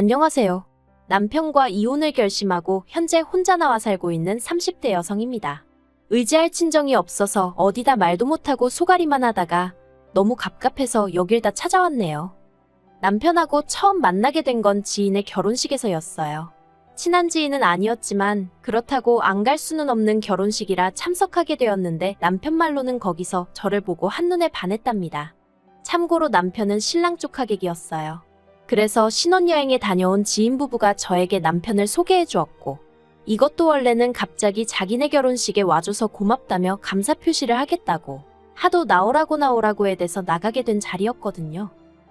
안녕하세요. 남편과 이혼을 결심하고 현재 혼자 나와 살고 있는 30대 여성입니다. 의지할 친정이 없어서 어디다 말도 못하고 소갈이만 하다가 너무 갑갑해서 여길 다 찾아왔네요. 남편하고 처음 만나게 된 건 지인의 결혼식에서였어요. 친한 지인은 아니었지만 그렇다고 안 갈 수는 없는 결혼식이라 참석하게 되었는데 남편 말로는 거기서 저를 보고 한눈에 반했답니다. 참고로 남편은 신랑 쪽 하객이었어요. 그래서 신혼여행에 다녀온 지인 부부가 저에게 남편을 소개해 주었고, 이것도 원래는 갑자기 자기네 결혼식에 와줘서 고맙다며 감사 표시를 하겠다고 하도 나오라고 해대서 나가게 된 자리였거든요.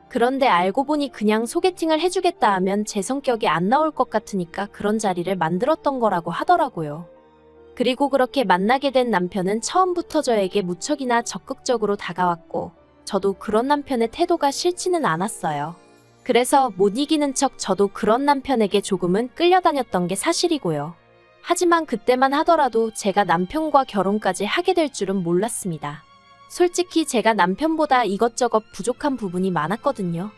그런데 알고 보니 그냥 소개팅을 해주겠다 하면 제 성격이 안 나올 것 같으니까 그런 자리를 만들었던 거라고 하더라고요. 그리고 그렇게 만나게 된 남편은 처음부터 저에게 무척이나 적극적으로 다가왔고, 저도 그런 남편의 태도가 싫지는 않았어요. 그래서 못 이기는 척 저도 그런 남편에게 조금은 끌려다녔던 게 사실이고요. 하지만 그때만 하더라도 제가 남편과 결혼까지 하게 될 줄은 몰랐습니다. 솔직히 제가 남편보다 이것저것 부족한 부분이 많았거든요.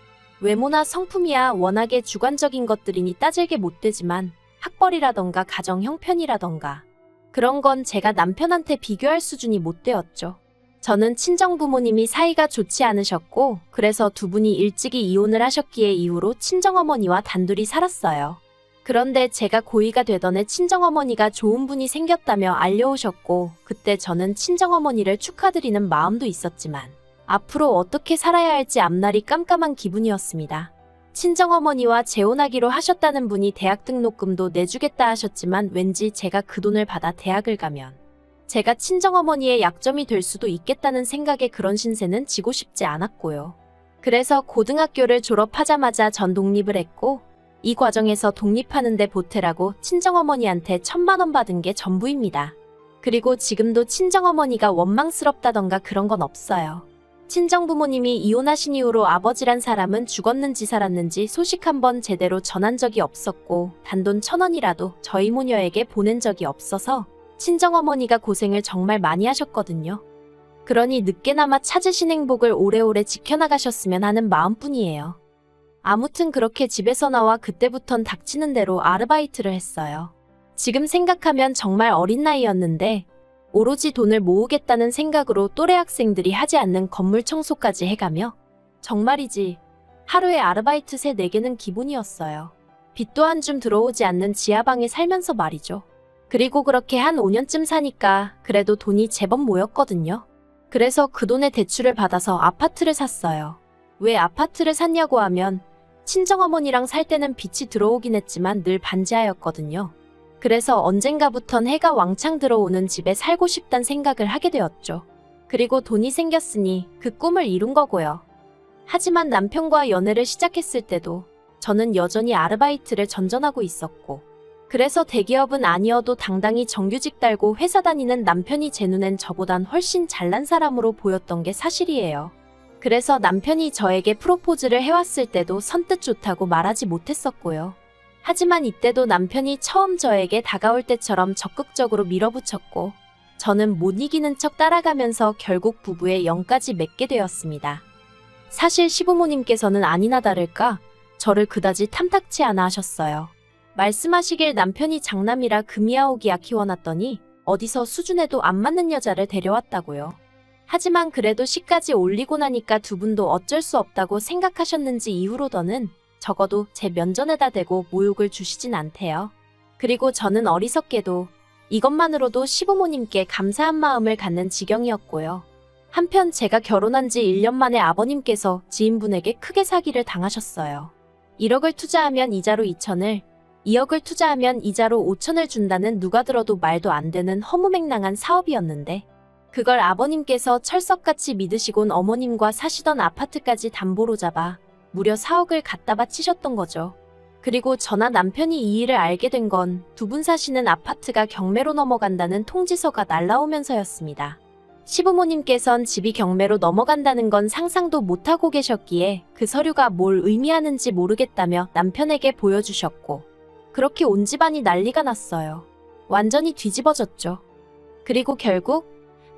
외모나 성품이야 워낙에 주관적인 것들이니 따질 게 못 되지만 학벌이라던가 가정 형편이라던가 그런 건 제가 남편한테 비교할 수준이 못 되었죠. 저는 친정 부모님이 사이가 좋지 않으셨고 그래서 두 분이 일찍이 이혼을 하셨기에 이후로 친정어머니와 단둘이 살았어요. 그런데 제가 고2가 되던 해 친정어머니가 좋은 분이 생겼다며 알려오셨고 그때 저는 친정어머니를 축하드리는 마음도 있었지만 앞으로 어떻게 살아야 할지 앞날이 깜깜한 기분이었습니다. 친정어머니와 재혼하기로 하셨다는 분이 대학 등록금도 내주겠다 하셨지만 왠지 제가 그 돈을 받아 대학을 가면 제가 친정어머니의 약점이 될 수도 있겠다는 생각에 그런 신세는 지고 싶지 않았고요. 그래서 고등학교를 졸업하자마자 전 독립을 했고 이 과정에서 독립하는데 보태라고 친정어머니한테 1,000만 원 받은 게 전부입니다. 그리고 지금도 친정어머니가 원망스럽다던가 그런 건 없어요. 친정부모님이 이혼하신 이후로 아버지란 사람은 죽었는지 살았는지 소식 한번 제대로 전한 적이 없었고 단돈 1,000원이라도 저희 모녀에게 보낸 적이 없어서 친정어머니가 고생을 정말 많이 하셨거든요. 그러니 늦게나마 찾으신 행복을 오래오래 지켜나가셨으면 하는 마음뿐이에요. 아무튼 그렇게 집에서 나와 그때부턴 닥치는 대로 아르바이트를 했어요. 지금 생각하면 정말 어린 나이였는데 오로지 돈을 모으겠다는 생각으로 또래 학생들이 하지 않는 건물 청소까지 해가며 정말이지 하루에 아르바이트 3, 4개는 기본이었어요. 빚도 한 줌 들어오지 않는 지하방에 살면서 말이죠. 그리고 그렇게 한 5년쯤 사니까 그래도 돈이 제법 모였거든요. 그래서 그 돈에 대출을 받아서 아파트를 샀어요. 왜 아파트를 샀냐고 하면 친정어머니랑 살 때는 빚이 들어오긴 했지만 늘 반지하였거든요. 그래서 언젠가부턴 해가 왕창 들어오는 집에 살고 싶단 생각을 하게 되었죠. 그리고 돈이 생겼으니 그 꿈을 이룬 거고요. 하지만 남편과 연애를 시작했을 때도 저는 여전히 아르바이트를 전전하고 있었고 그래서 대기업은 아니어도 당당히 정규직 달고 회사 다니는 남편이 제 눈엔 저보단 훨씬 잘난 사람으로 보였던 게 사실이에요. 그래서 남편이 저에게 프로포즈를 해왔을 때도 선뜻 좋다고 말하지 못했었고요. 하지만 이때도 남편이 처음 저에게 다가올 때처럼 적극적으로 밀어붙였고 저는 못 이기는 척 따라가면서 결국 부부의 영까지 맺게 되었습니다. 사실 시부모님께서는 아니나 다를까 저를 그다지 탐탁치 않아 하셨어요. 말씀하시길 남편이 장남이라 금이아오기야 키워놨더니 어디서 수준에도 안 맞는 여자를 데려왔다고요. 하지만 그래도 시까지 올리고 나니까 두 분도 어쩔 수 없다고 생각하셨는지 이후로더는 적어도 제 면전에다 대고 모욕을 주시진 않대요. 그리고 저는 어리석게도 이것만으로도 시부모님께 감사한 마음을 갖는 지경이었고요. 한편 제가 결혼한 지 1년 만에 아버님께서 지인분에게 크게 사기를 당하셨어요. 1억을 투자하면 이자로 2천을 2억을 투자하면 이자로 5천을 준다는 누가 들어도 말도 안 되는 허무맹랑한 사업이었는데 그걸 아버님께서 철석같이 믿으시곤 어머님과 사시던 아파트까지 담보로 잡아 무려 4억을 갖다 바치셨던 거죠. 그리고 저나 남편이 이 일을 알게 된 건 두 분 사시는 아파트가 경매로 넘어간다는 통지서가 날라오면서였습니다. 시부모님께선 집이 경매로 넘어간다는 건 상상도 못하고 계셨기에 그 서류가 뭘 의미하는지 모르겠다며 남편에게 보여주셨고 그렇게 온 집안이 난리가 났어요. 완전히 뒤집어졌죠. 그리고 결국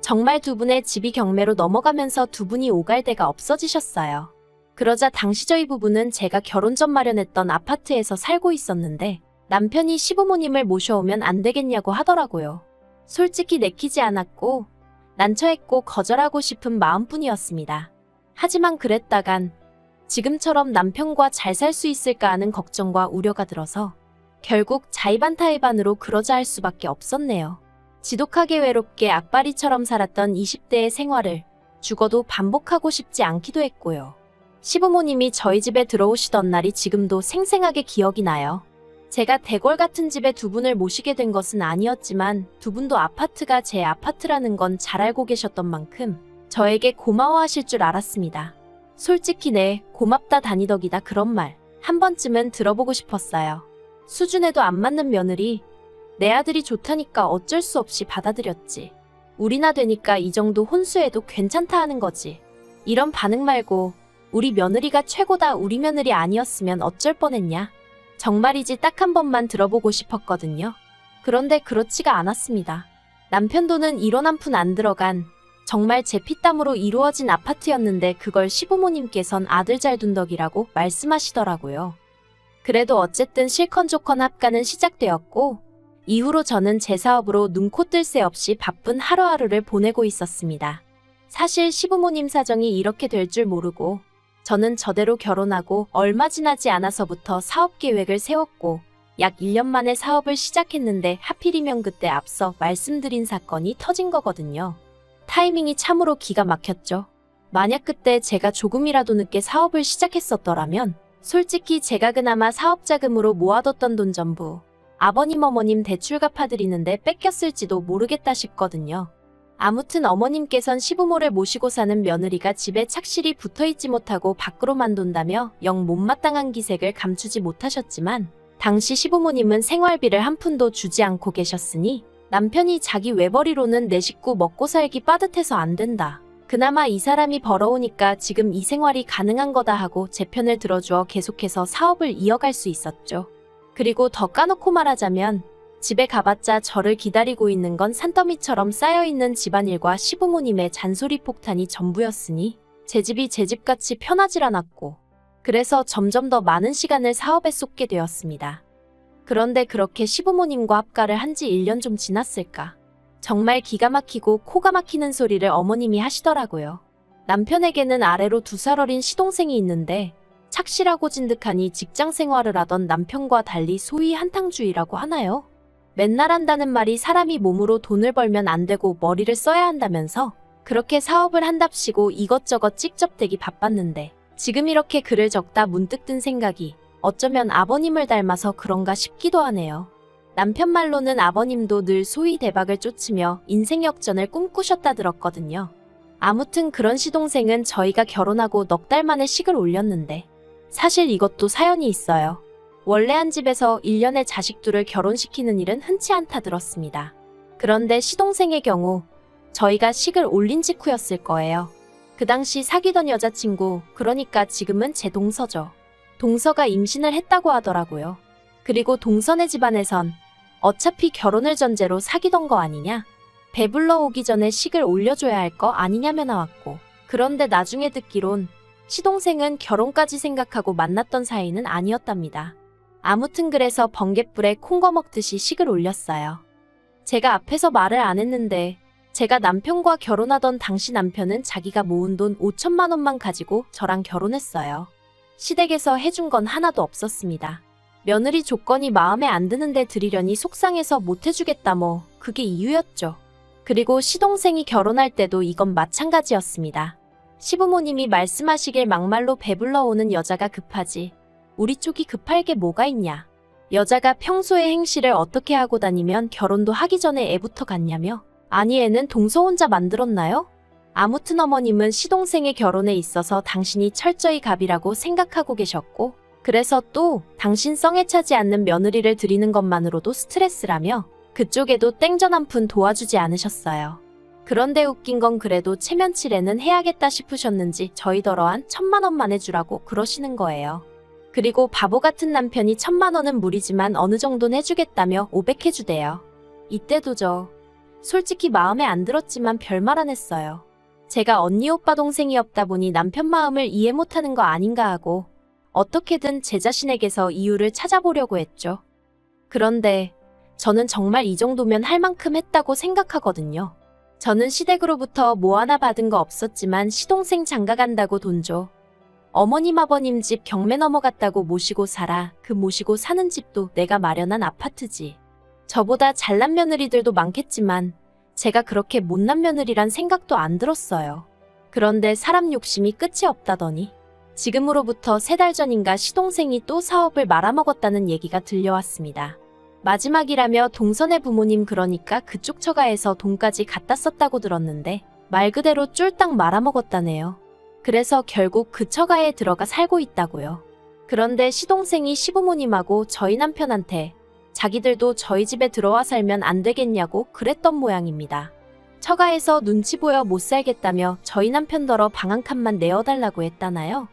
정말 두 분의 집이 경매로 넘어가면서 두 분이 오갈 데가 없어지셨어요. 그러자 당시 저희 부부는 제가 결혼 전 마련했던 아파트에서 살고 있었는데 남편이 시부모님을 모셔오면 안 되겠냐고 하더라고요. 솔직히 내키지 않았고 난처했고 거절하고 싶은 마음뿐이었습니다. 하지만 그랬다간 지금처럼 남편과 잘 살 수 있을까 하는 걱정과 우려가 들어서 결국 자의반타의반으로 그러자 할 수밖에 없었네요. 지독하게 외롭게 악바리처럼 살았던 20대의 생활을 죽어도 반복하고 싶지 않기도 했고요. 시부모님이 저희 집에 들어오시던 날이 지금도 생생하게 기억이 나요. 제가 대궐 같은 집에 두 분을 모시게 된 것은 아니었지만 두 분도 아파트가 제 아파트라는 건 잘 알고 계셨던 만큼 저에게 고마워하실 줄 알았습니다. 솔직히 네, 고맙다 다니덕이다 그런 말 한 번쯤은 들어보고 싶었어요. 수준에도 안 맞는 며느리, 내 아들이 좋다니까 어쩔 수 없이 받아들였지. 우리나 되니까 이 정도 혼수해도 괜찮다 하는 거지. 이런 반응 말고 우리 며느리가 최고다 우리 며느리 아니었으면 어쩔 뻔했냐. 정말이지 딱 한 번만 들어보고 싶었거든요. 그런데 그렇지가 않았습니다. 남편 돈은 1원 한 푼 안 들어간 정말 제 피땀으로 이루어진 아파트였는데 그걸 시부모님께선 아들 잘 둔 덕이라고 말씀하시더라고요. 그래도 어쨌든 실컷조건 합가는 시작되었고 이후로 저는 제 사업으로 눈코 뜰 새 없이 바쁜 하루하루를 보내고 있었습니다. 사실 시부모님 사정이 이렇게 될 줄 모르고 저는 저대로 결혼하고 얼마 지나지 않아서부터 사업 계획을 세웠고 약 1년 만에 사업을 시작했는데 하필이면 그때 앞서 말씀드린 사건이 터진 거거든요. 타이밍이 참으로 기가 막혔죠. 만약 그때 제가 조금이라도 늦게 사업을 시작했었더라면 솔직히 제가 그나마 사업 자금으로 모아뒀던 돈 전부 아버님 어머님 대출 갚아드리는데 뺏겼을지도 모르겠다 싶거든요. 아무튼 어머님께선 시부모를 모시고 사는 며느리가 집에 착실히 붙어있지 못하고 밖으로만 돈다며 영 못마땅한 기색을 감추지 못하셨지만 당시 시부모님은 생활비를 한 푼도 주지 않고 계셨으니 남편이 자기 외벌이로는 내 식구 먹고 살기 빠듯해서 안 된다. 그나마 이 사람이 벌어오니까 지금 이 생활이 가능한 거다 하고 제 편을 들어주어 계속해서 사업을 이어갈 수 있었죠. 그리고 더 까놓고 말하자면 집에 가봤자 저를 기다리고 있는 건 산더미처럼 쌓여있는 집안일과 시부모님의 잔소리 폭탄이 전부였으니 제 집이 제 집같이 편하질 않았고 그래서 점점 더 많은 시간을 사업에 쏟게 되었습니다. 그런데 그렇게 시부모님과 합가를 한 지 1년 좀 지났을까. 정말 기가 막히고 코가 막히는 소리를 어머님이 하시더라고요. 남편에게는 아래로 2살 어린 시동생이 있는데 착실하고 진득하니 직장 생활을 하던 남편과 달리 소위 한탕주의라고 하나요? 맨날 한다는 말이 사람이 몸으로 돈을 벌면 안 되고 머리를 써야 한다면서 그렇게 사업을 한답시고 이것저것 찍접대기 바빴는데 지금 이렇게 글을 적다 문득 든 생각이 어쩌면 아버님을 닮아서 그런가 싶기도 하네요. 남편 말로는 아버님도 늘 소위 대박을 쫓으며 인생 역전을 꿈꾸셨다 들었거든요. 아무튼 그런 시동생은 저희가 결혼하고 넉 달 만에 식을 올렸는데 사실 이것도 사연이 있어요. 원래 한 집에서 1년에 자식 둘을 결혼시키는 일은 흔치 않다 들었습니다. 그런데 시동생의 경우 저희가 식을 올린 직후였을 거예요. 그 당시 사귀던 여자친구, 그러니까 지금은 제 동서죠. 동서가 임신을 했다고 하더라고요. 그리고 동서네 집안에선 어차피 결혼을 전제로 사귀던 거 아니냐? 배불러 오기 전에 식을 올려줘야 할 거 아니냐며 나왔고 그런데 나중에 듣기론 시동생은 결혼까지 생각하고 만났던 사이는 아니었답니다. 아무튼 그래서 번갯불에 콩거 먹듯이 식을 올렸어요. 제가 앞에서 말을 안 했는데 제가 남편과 결혼하던 당시 남편은 자기가 모은 돈 5천만 원만 가지고 저랑 결혼했어요. 시댁에서 해준 건 하나도 없었습니다. 며느리 조건이 마음에 안 드는데 드리려니 속상해서 못 해주겠다 뭐 그게 이유였죠. 그리고 시동생이 결혼할 때도 이건 마찬가지였습니다. 시부모님이 말씀하시길 막말로 배불러 오는 여자가 급하지 우리 쪽이 급할 게 뭐가 있냐. 여자가 평소에 행실을 어떻게 하고 다니면 결혼도 하기 전에 애부터 갔냐며. 아니 애는 동서 혼자 만들었나요? 아무튼 어머님은 시동생의 결혼에 있어서 당신이 철저히 갑이라고 생각하고 계셨고 그래서 또 당신 성에 차지 않는 며느리를 드리는 것만으로도 스트레스라며 그쪽에도 땡전 한 푼 도와주지 않으셨어요. 그런데 웃긴 건 그래도 체면치레는 해야겠다 싶으셨는지 저희더러한 1,000만 원만 해주라고 그러시는 거예요. 그리고 바보 같은 남편이 1,000만 원은 무리지만 어느 정도는 해주겠다며 500 해주대요. 이때도 저 솔직히 마음에 안 들었지만 별말 안 했어요. 제가 언니 오빠 동생이었다 보니 남편 마음을 이해 못하는 거 아닌가 하고 어떻게든 제 자신에게서 이유를 찾아보려고 했죠. 그런데 저는 정말 이 정도면 할 만큼 했다고 생각하거든요. 저는 시댁으로부터 뭐 하나 받은 거 없었지만 시동생 장가 간다고 돈 줘. 어머님 아버님 집 경매 넘어갔다고 모시고 살아. 그 모시고 사는 집도 내가 마련한 아파트지. 저보다 잘난 며느리들도 많겠지만 제가 그렇게 못난 며느리란 생각도 안 들었어요. 그런데 사람 욕심이 끝이 없다더니 지금으로부터 3달 전인가 시동생이 또 사업을 말아먹었다는 얘기가 들려왔습니다. 마지막이라며 동선의 부모님 그러니까 그쪽 처가에서 돈까지 갖다 썼다고 들었는데 말 그대로 쫄딱 말아먹었다네요. 그래서 결국 그 처가에 들어가 살고 있다고요. 그런데 시동생이 시부모님하고 저희 남편한테 자기들도 저희 집에 들어와 살면 안 되겠냐고 그랬던 모양입니다. 처가에서 눈치 보여 못 살겠다며 저희 남편더러 방 한 칸만 내어달라고 했다나요?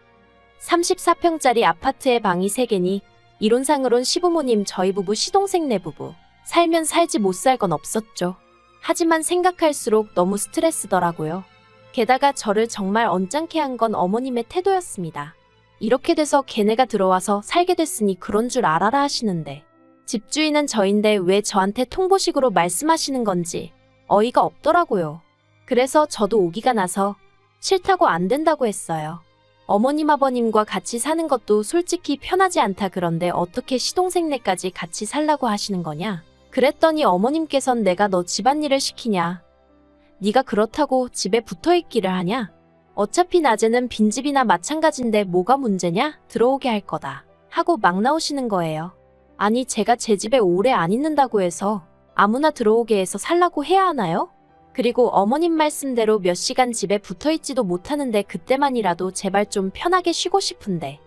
34평짜리 아파트에 방이 3개니 이론상으론 시부모님 저희 부부 시동생 내 부부 살면 살지 못 살 건 없었죠. 하지만 생각할수록 너무 스트레스더라고요. 게다가 저를 정말 언짢게 한 건 어머님의 태도였습니다. 이렇게 돼서 걔네가 들어와서 살게 됐으니 그런 줄 알아라 하시는데 집주인은 저인데 왜 저한테 통보식으로 말씀하시는 건지 어이가 없더라고요. 그래서 저도 오기가 나서 싫다고 안 된다고 했어요. 어머님 아버님과 같이 사는 것도 솔직히 편하지 않다. 그런데 어떻게 시동생네까지 같이 살라고 하시는 거냐? 그랬더니 어머님께선 내가 너 집안일을 시키냐? 네가 그렇다고 집에 붙어있기를 하냐? 어차피 낮에는 빈집이나 마찬가지인데 뭐가 문제냐? 들어오게 할 거다. 하고 막 나오시는 거예요. 아니 제가 제 집에 오래 안 있는다고 해서 아무나 들어오게 해서 살라고 해야 하나요? 그리고 어머님 말씀대로 몇 시간 집에 붙어있지도 못하는데 그때만이라도 제발 좀 편하게 쉬고 싶은데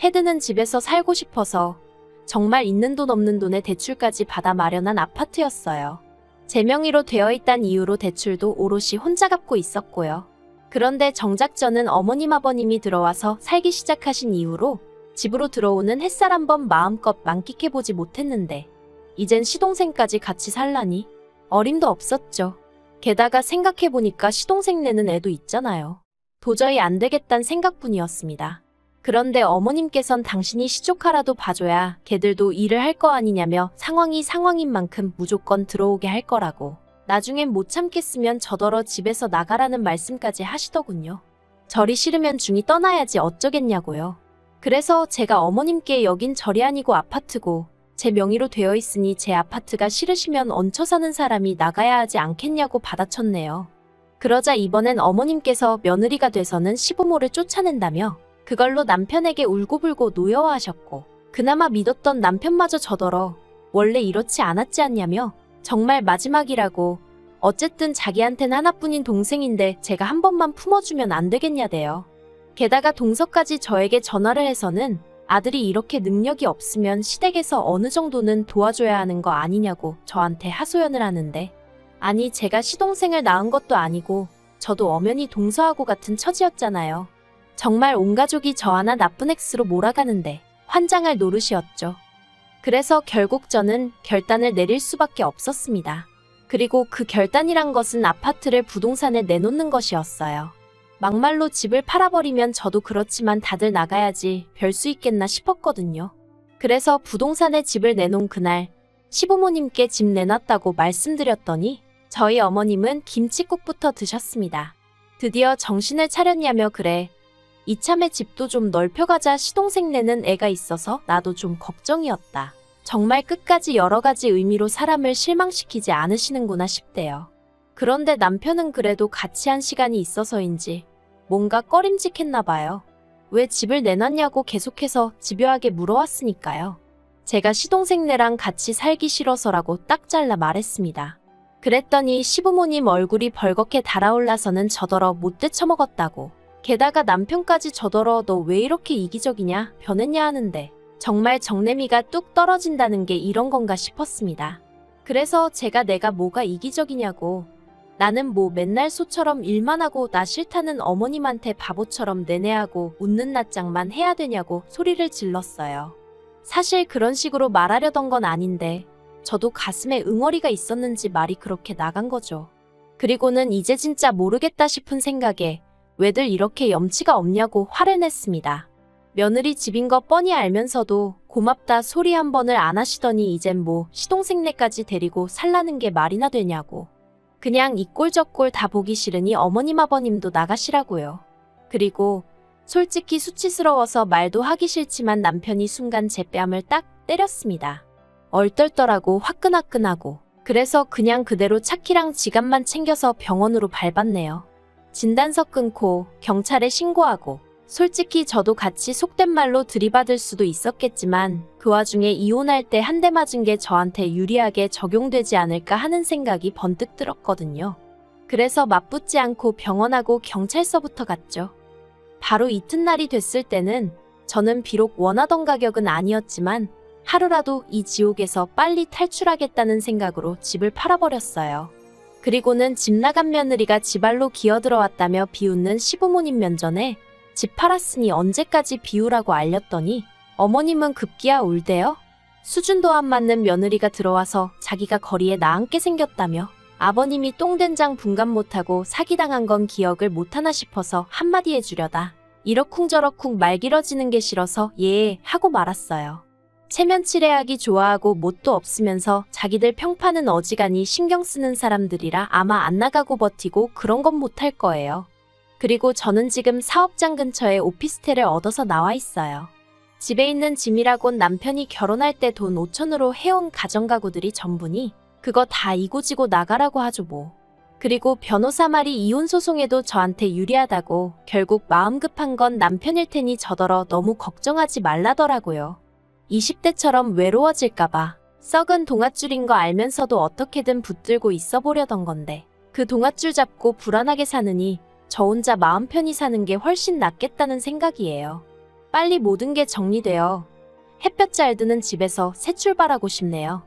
헤드는 집에서 살고 싶어서 정말 있는 돈 없는 돈에 대출까지 받아 마련한 아파트였어요. 제 명의로 되어 있단 이유로 대출도 오롯이 혼자 갚고 있었고요. 그런데 정작 저는 어머님 아버님이 들어와서 살기 시작하신 이후로 집으로 들어오는 햇살 한번 마음껏 만끽해보지 못했는데 이젠 시동생까지 같이 살라니 어림도 없었죠. 게다가 생각해보니까 시동생네는 애도 있잖아요. 도저히 안 되겠단 생각뿐이었습니다. 그런데 어머님께선 당신이 시조카라도 봐줘야 걔들도 일을 할 거 아니냐며 상황이 상황인 만큼 무조건 들어오게 할 거라고 나중엔 못 참겠으면 저더러 집에서 나가라는 말씀까지 하시더군요. 절이 싫으면 중이 떠나야지 어쩌겠냐고요. 그래서 제가 어머님께 여긴 절이 아니고 아파트고 제 명의로 되어 있으니 제 아파트가 싫으시면 얹혀 사는 사람이 나가야 하지 않겠냐고 받아쳤네요. 그러자 이번엔 어머님께서 며느리가 돼서는 시부모를 쫓아낸다며 그걸로 남편에게 울고불고 노여워하셨고 그나마 믿었던 남편마저 저더러 원래 이렇지 않았지 않냐며 정말 마지막이라고 어쨌든 자기한텐 하나뿐인 동생인데 제가 한 번만 품어주면 안 되겠냐대요. 게다가 동서까지 저에게 전화를 해서는 아들이 이렇게 능력이 없으면 시댁에서 어느 정도는 도와줘야 하는 거 아니냐고 저한테 하소연을 하는데 아니 제가 시동생을 낳은 것도 아니고 저도 엄연히 동서하고 같은 처지였잖아요. 정말 온 가족이 저 하나 나쁜 X로 몰아가는데 환장할 노릇이었죠. 그래서 결국 저는 결단을 내릴 수밖에 없었습니다. 그리고 그 결단이란 것은 아파트를 부동산에 내놓는 것이었어요. 막말로 집을 팔아버리면 저도 그렇지만 다들 나가야지 별 수 있겠나 싶었거든요. 그래서 부동산에 집을 내놓은 그날 시부모님께 집 내놨다고 말씀드렸더니 저희 어머님은 김칫국부터 드셨습니다. 드디어 정신을 차렸냐며 그래. 이참에 집도 좀 넓혀가자. 시동생네는 애가 있어서 나도 좀 걱정이었다. 정말 끝까지 여러 가지 의미로 사람을 실망시키지 않으시는구나 싶대요. 그런데 남편은 그래도 같이 한 시간이 있어서인지 뭔가 꺼림직했나 봐요. 왜 집을 내놨냐고 계속해서 집요하게 물어왔으니까요. 제가 시동생네랑 같이 살기 싫어서라고 딱 잘라 말했습니다. 그랬더니 시부모님 얼굴이 벌겋게 달아올라서는 저더러 못돼 처먹었다고. 게다가 남편까지 저더러 너 왜 이렇게 이기적이냐 변했냐 하는데 정말 정내미가 뚝 떨어진다는 게 이런 건가 싶었습니다. 그래서 제가 내가 뭐가 이기적이냐고 나는 뭐 맨날 소처럼 일만 하고 나 싫다는 어머님한테 바보처럼 내내하고 웃는 낯장만 해야 되냐고 소리를 질렀어요. 사실 그런 식으로 말하려던 건 아닌데 저도 가슴에 응어리가 있었는지 말이 그렇게 나간 거죠. 그리고는 이제 진짜 모르겠다 싶은 생각에 왜들 이렇게 염치가 없냐고 화를 냈습니다. 며느리 집인 거 뻔히 알면서도 고맙다 소리 한 번을 안 하시더니 이젠 뭐 시동생네까지 데리고 살라는 게 말이나 되냐고. 그냥 이 꼴 저 꼴 다 보기 싫으니 어머님 아버님도 나가시라고요. 그리고 솔직히 수치스러워서 말도 하기 싫지만 남편이 순간 제 뺨을 딱 때렸습니다. 얼떨떨하고 화끈화끈하고. 그래서 그냥 그대로 차키랑 지갑만 챙겨서 병원으로 밟았네요. 진단서 끊고 경찰에 신고하고. 솔직히 저도 같이 속된 말로 들이받을 수도 있었겠지만 그 와중에 이혼할 때 한 대 맞은 게 저한테 유리하게 적용되지 않을까 하는 생각이 번뜩 들었거든요. 그래서 맞붙지 않고 병원하고 경찰서부터 갔죠. 바로 이튿날이 됐을 때는 저는 비록 원하던 가격은 아니었지만 하루라도 이 지옥에서 빨리 탈출하겠다는 생각으로 집을 팔아버렸어요. 그리고는 집 나간 며느리가 집 안로 기어들어왔다며 비웃는 시부모님 면전에 집 팔았으니 언제까지 비우라고 알렸더니 어머님은 급기야 울대요. 수준도 안 맞는 며느리가 들어와서 자기가 거리에 나앉게 생겼다며 아버님이 똥된장 분간 못하고 사기당한 건 기억을 못하나 싶어서 한마디 해주려다 이러쿵저러쿵 말 길어지는 게 싫어서 예 하고 말았어요. 체면치레하기 좋아하고 뭣도 없으면서 자기들 평판은 어지간히 신경 쓰는 사람들이라 아마 안 나가고 버티고 그런 건 못할 거예요. 그리고 저는 지금 사업장 근처에 오피스텔을 얻어서 나와 있어요. 집에 있는 짐이라곤 남편이 결혼할 때 돈 5천으로 해온 가정가구들이 전부니 그거 다 이고지고 나가라고 하죠 뭐. 그리고 변호사 말이 이혼 소송에도 저한테 유리하다고 결국 마음 급한 건 남편일 테니 저더러 너무 걱정하지 말라더라고요. 20대처럼 외로워질까봐 썩은 동아줄인 거 알면서도 어떻게든 붙들고 있어 보려던 건데 그 동아줄 잡고 불안하게 사느니 저 혼자 마음 편히 사는 게 훨씬 낫겠다는 생각이에요. 빨리 모든 게 정리되어 햇볕 잘 드는 집에서 새 출발하고 싶네요.